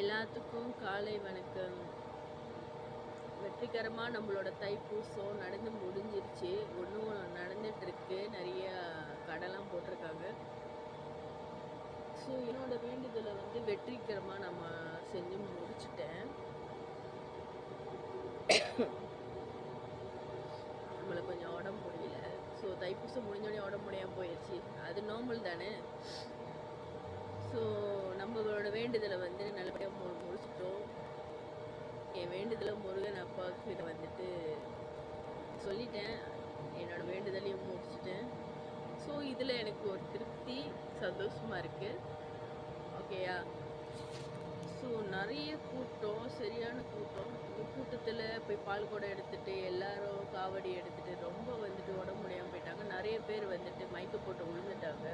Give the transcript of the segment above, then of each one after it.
எல்லாத்துக்கும் காலை வணக்கம். வெற்றிகரமாக நம்மளோட தைப்பூசம் நடந்து முடிஞ்சிருச்சு. ஒன்றும் நடந்துட்டுருக்கு. நிறைய கடைலாம் போட்டிருக்காங்க. ஸோ என்னோட வேண்டுதலை வெற்றிகரமாக நம்ம செஞ்சு முடிச்சிட்டேன். நம்மளை கொஞ்சம் உடம்பு முடியல. ஸோ தைப்பூசம் முடிஞ்சோடனே உடம்பு முடியாமல் போயிடுச்சு. அது நார்மல் தானே. ஸோ நம்மளோட வேண்டுதலை நல்லபடியாக முடிச்சிட்டோம். என் வேண்டுதலை முருகன் அப்பாவுக்கு சொல்லிட்டேன். என்னோடய வேண்டுதலையும் முடிச்சிட்டேன். ஸோ இதில் எனக்கு ஒரு திருப்தி, சந்தோஷமாக இருக்குது. ஓகேயா? ஸோ நிறைய கூட்டம், சரியான கூட்டம். இந்த கூட்டத்தில் போய் பால் குடம் எடுத்துகிட்டு எல்லாரும் காவடி எடுத்துகிட்டு ரொம்ப உடம்பு முடியாமல் போயிட்டாங்க. நிறைய பேர் மயக்க போட்டு விழுந்துட்டாங்க.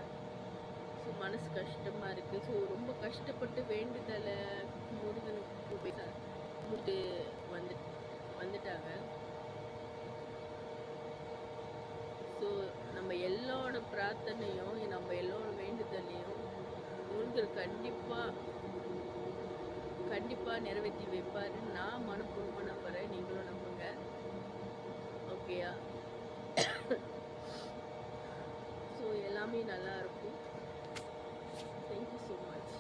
ஸோ மனசு கஷ்டமாக இருக்குது. ஸோ ரொம்ப கஷ்டப்பட்டு வேண்டுதலை முருகனுக்கு போய் வந்துட்டாங்க. ஸோ நம்ம எல்லாரோட பிரார்த்தனையும், நம்ம எல்லோட வேண்டுதலையும் முருகர் கண்டிப்பாக நிறைவேற்றி வைப்பாருன்னு நான் மனப்பூர்வமாக நம்புகிறேன். நீங்களும் நம்புங்க. ஓகேயா? ஸோ எல்லாமே நல்லா இருக்கும். Thank you so much.